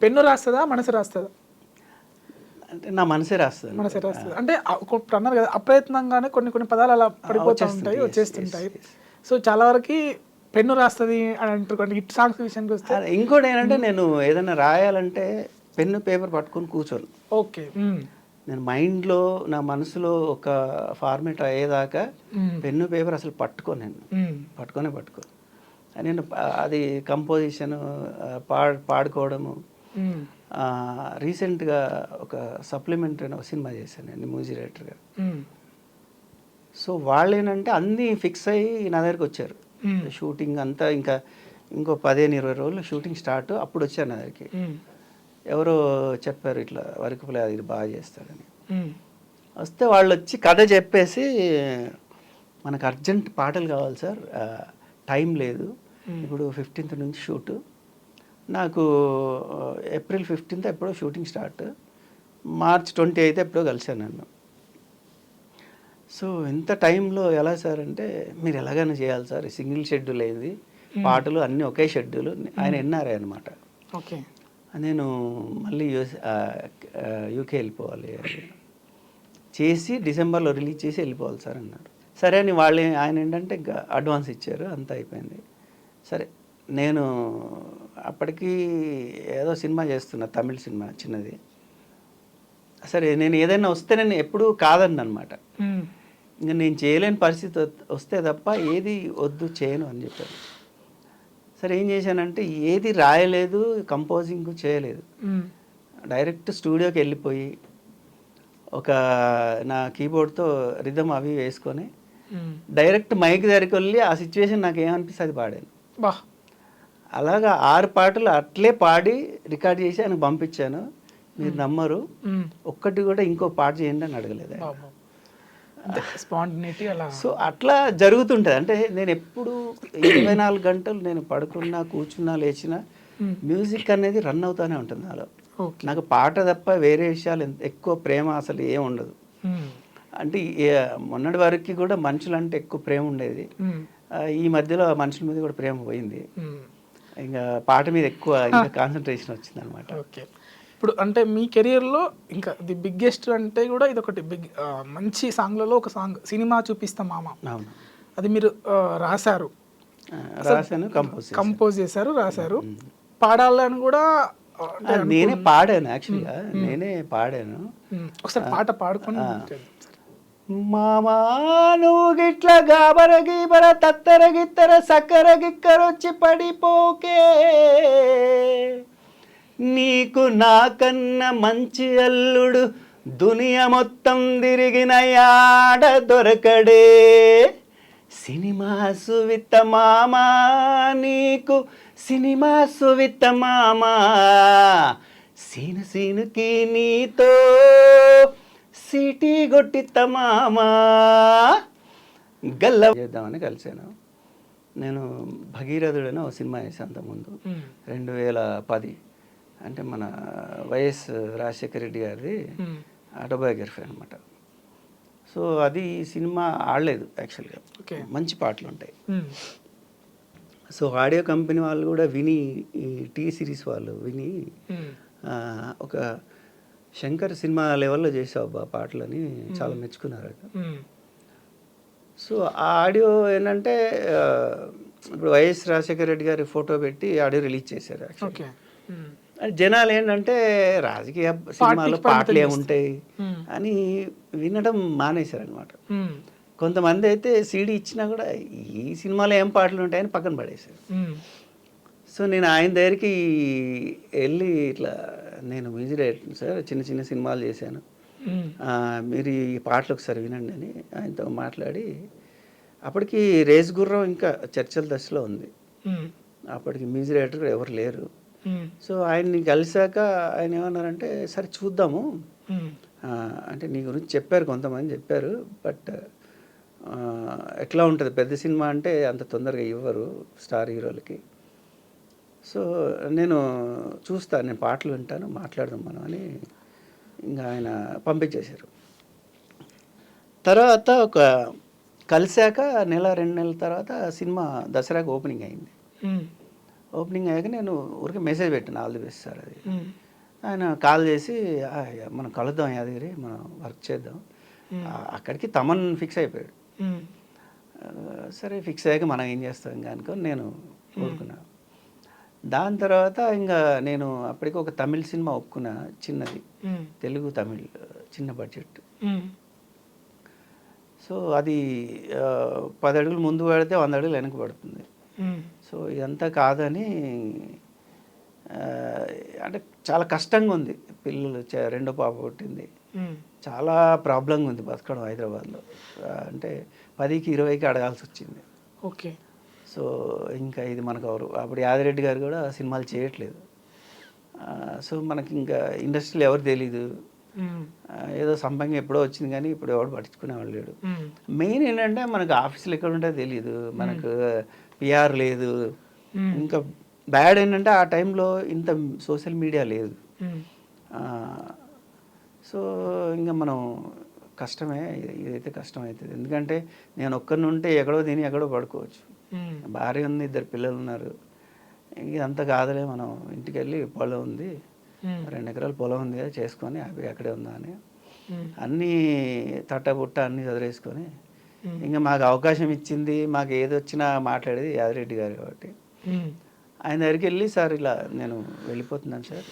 Pen రాస్తుందా, మనసు రాస్తుందా? అంటే నా మనసే రాస్తుంది. మనసే రాస్తుంది. అంటే ఇప్పుడు అన్నారు కదా, అప్రయత్నంగానే కొన్ని కొన్ని పదాలు అలా పడిపోతూ ఉంటాయి, వచ్చేస్తుంటాయి. సో చాలా వరకు పెన్ను రాస్తుంది అని అంటారు. కొన్ని హిట్ సాంగ్స్ విషయానికి వస్తే ఇంకోటి ఏంటంటే, నేను ఏదైనా రాయాలంటే పెన్ను పేపర్ పట్టుకొని కూర్చోను. ఓకే. నేను మైండ్లో నా మనసులో ఒక ఫార్మేట్ అయ్యేదాకా పెన్ను పేపర్ అసలు పట్టుకోను. నేను పట్టుకో నేను అది కంపోజిషన్ పాడుకోవడము. రీసెంట్గా ఒక సప్లిమెంటరీ అని ఒక సినిమా చేశాను నేను మ్యూజిక్ డైరెక్టర్గా. సో వాళ్ళు ఏంటంటే అన్నీ ఫిక్స్ అయ్యి నా దగ్గరికి వచ్చారు. షూటింగ్ అంతా ఇంకా ఇంకో 15-20 రోజులు షూటింగ్ స్టార్ట్. అప్పుడు వచ్చారు నా దగ్గరికి. ఎవరో చెప్పారు ఇట్లా వరకుపల్లి అది బాగా చేస్తాడని. వస్తే వాళ్ళు వచ్చి కథ చెప్పేసి, మనకు అర్జెంట్ పాటలు కావాలి సార్, టైం లేదు, ఇప్పుడు 15th నుంచి షూటు, నాకు ఏప్రిల్ 15th ఎప్పుడో షూటింగ్ స్టార్ట్, మార్చ్ 28th ఎప్పుడో కలిశాను నన్ను. సో ఇంత టైంలో ఎలా సార్ అంటే, మీరు ఎలాగైనా చేయాలి సార్, సింగిల్ షెడ్యూల్ అయింది, పాటలు అన్నీ ఒకే షెడ్యూల్. ఆయన ఎన్ఆర్ఐ అనమాట. ఓకే. నేను మళ్ళీ యూకే వెళ్ళిపోవాలి చేసి డిసెంబర్లో రిలీజ్ చేసి వెళ్ళిపోవాలి సార్ అన్నారు. సరే అని ఆయన ఏంటంటే ఇంకా అడ్వాన్స్ ఇచ్చారు, అంతా అయిపోయింది. సరే నేను అప్పటికి ఏదో సినిమా చేస్తున్నా, తమిళ సినిమా చిన్నది. సరే నేను ఏదైనా వస్తే నేను ఎప్పుడూ కాదన్న అనమాట. ఇంకా నేను చేయలేని పరిస్థితి వస్తే తప్ప ఏది వద్దు చేయను అని చెప్పాను. సరే ఏం చేశానంటే, ఏది రాయలేదు, కంపోజింగ్ చేయలేదు, డైరెక్ట్ స్టూడియోకి వెళ్ళిపోయి ఒక నా కీబోర్డ్తో రిథమ్ అవి వేసుకొని డైరెక్ట్ మైక్ దగ్గరికి వెళ్ళి ఆ సిచ్యువేషన్ నాకు ఏమనిపిస్తుంది అది పాడాను. అలాగా 6 పాటలు అట్లే పాడి రికార్డ్ చేసి ఆయనకు పంపించాను. మీరు నమ్మరు, ఒక్కటి కూడా ఇంకో పాట చేయండి అని అడగలేదు. స్పాంటేనిటీ అలా. సో అట్లా జరుగుతుంటుంది. అంటే నేను ఎప్పుడు 24 గంటలు నేను పడుకున్నా, కూర్చున్నా, లేచినా మ్యూజిక్ అనేది రన్ అవుతానే ఉంటుంది నాలో. నాకు పాట తప్ప వేరే విషయాలు ఎక్కువ ప్రేమ అసలు ఏం ఉండదు. అంటే మొన్నటి వరకు కూడా మనుషులంటే ఎక్కువ ప్రేమ ఉండేది. ఈ మధ్యలో మనుషుల మీద కూడా ప్రేమ పోయింది. ఇంకా పాట మీద ఎక్కువ ఇంకా కాన్సన్ట్రేషన్ వచ్చింది అనమాట. ఓకే. ఇప్పుడు అంటే మీ కెరియర్లో ఇంకా ది బిగ్గెస్ట్ అంటే కూడా ఇది ఒకటి మంచి సాంగ్లలో ఒక సాంగ్, సినిమా చూపిస్తా మామ. అవును, అది మీరు రాశాను, కంపోజ్ చేశారు, రాశారు, పాడాలని కూడా నేనే పాడాను. యాక్చువల్గా నేనే పాడాను. ఒకసారి పాట పాడుకొని. మామా నువ్వు గిట్ల గాబర గీబర తత్తర గిత్తర సక్కర గిక్కరొచ్చి పడిపోకే, నీకు నాకన్న మంచి అల్లుడు దునియా మొత్తం తిరిగిన యాడ దొరకడే, సినిమా సువిత మామా నీకు సినిమా సువిత మామా, సీనుకి నీతో సిటీ కొట్టిత మామా గల్ల చేద్దామని కలిశాను. నేను భగీరథుడని ఒక సినిమా చేశాను అంతకుముందు, 2010. అంటే మన వైఎస్ రాజశేఖర రెడ్డి గారిది ఆటోబయోగ్రఫీ అనమాట. సో అది సినిమా ఆడలేదు యాక్చువల్గా, మంచి పాటలు ఉంటాయి. సో ఆడియో కంపెనీ వాళ్ళు కూడా విని, ఈ టీ సిరీస్ వాళ్ళు విని, ఒక శంకర్ సినిమా లెవెల్లో చేసావు బా పాటలని చాలా మెచ్చుకున్నారు. సో ఆ ఆడియో ఏంటంటే, ఇప్పుడు వైఎస్ రాజశేఖర రెడ్డి గారి ఫోటో పెట్టి ఆడియో రిలీజ్ చేశారు. యాక్చువల్గా జనాలు ఏంటంటే, రాజకీయ సినిమాలో పాటలు ఏముంటాయి అని వినడం మానేశారు అనమాట. కొంతమంది అయితే సీడీ ఇచ్చినా కూడా ఈ సినిమాలో ఏం పాటలు ఉంటాయని పక్కన పడేశారు. సో నేను ఆయన దగ్గరికి వెళ్ళి, ఇట్లా నేను మ్యూజిక్ డైరెక్టర్ సార్, చిన్న చిన్న సినిమాలు చేశాను, మీరు ఈ పాటలు ఒకసారి వినండి అని ఆయనతో మాట్లాడి, అప్పటికి రేస్ గుర్రం ఇంకా చర్చల దశలో ఉంది. అప్పటికి మ్యూజిక్ డైరెక్టర్ ఎవరు లేరు. సో ఆయన్ని కలిసాక ఆయన ఏమన్నారంటే, సరే చూద్దాము, అంటే నీ గురించి చెప్పారు, కొంతమంది చెప్పారు, బట్ ఎట్లా ఉంటుంది పెద్ద సినిమా అంటే అంత తొందరగా ఇవ్వరు స్టార్ హీరోలకి, సో నేను చూస్తాను, నేను పాటలు వింటాను, మాట్లాడదాం మనం అని ఇంకా ఆయన పంపించేశారు. తర్వాత ఒక కలిశాక 1-2 నెలల తర్వాత సినిమా దసరాకి ఓపెనింగ్ అయింది. ఓపెనింగ్ అయ్యాక నేను ఊరికే మెసేజ్ పెట్టాను, ఆల్ ది బెస్ట్ సార్ అది. ఆయన కాల్ చేసి మనం కలుద్దాం యాదగిరి, మనం వర్క్ చేద్దాం. అక్కడికి తమన్ ఫిక్స్ అయిపోయాడు. సరే ఫిక్స్ అయ్యాక మనం ఏం చేస్తాం ఇంకా అనుకొని నేను ఊరుకున్నా. దాని తర్వాత ఇంకా నేను అప్పటికి ఒక తమిళ్ సినిమా ఒప్పుకున్నా, చిన్నది, తెలుగు తమిళ్, చిన్న బడ్జెట్. సో అది 10 అడుగులు ముందు పడితే 100 అడుగులు వెనక్కి పడుతుంది. సో ఇదంతా కాదని అంటే చాలా కష్టంగా ఉంది. పిల్లలు రెండో పాప పుట్టింది, చాలా ప్రాబ్లంగా ఉంది బతకడం హైదరాబాద్లో. అంటే 10కి 20కి అడగాల్సి వచ్చింది. ఓకే. సో ఇంకా ఇది మనకు ఎవరు, అప్పుడు యాదిరెడ్డి గారు కూడా సినిమాలు చేయట్లేదు. సో మనకి ఇంకా ఇండస్ట్రీలో ఎవరు తెలీదు. ఏదో సంపంగి ఎప్పుడో వచ్చింది కానీ ఇప్పుడు ఎవడు పట్టించుకునేవాళ్ళు లేడు. మెయిన్ ఏంటంటే మనకు ఆఫీసులు ఎక్కడ ఉంటే తెలీదు, మనకు పిఆర్ లేదు. ఇంకా బ్యాడ్ ఏంటంటే ఆ టైంలో ఇంత సోషల్ మీడియా లేదు. సో ఇంకా మనం కష్టమే, ఇదైతే కష్టం అవుతుంది. ఎందుకంటే నేను ఒక్కరిని ఉంటే ఎక్కడో తిని ఎక్కడో పడుకోవచ్చు, భార్య ఉంది, 2 పిల్లలు ఉన్నారు. ఇదంతా కాదులే, మనం ఇంటికి వెళ్ళి పొలం ఉంది, 2 ఎకరాల పొలం ఉంది కదా, చేసుకొని అవి అక్కడే ఉందా అని అన్నీ తట్టబుట్ట అన్నీ చదివేసుకొని ఇంకా మాకు అవకాశం ఇచ్చింది, మాకు ఏది వచ్చినా మాట్లాడేది యాదిరెడ్డి గారు కాబట్టి ఆయన దగ్గరికి వెళ్ళి, సార్ ఇలా నేను వెళ్ళిపోతున్నాను సార్,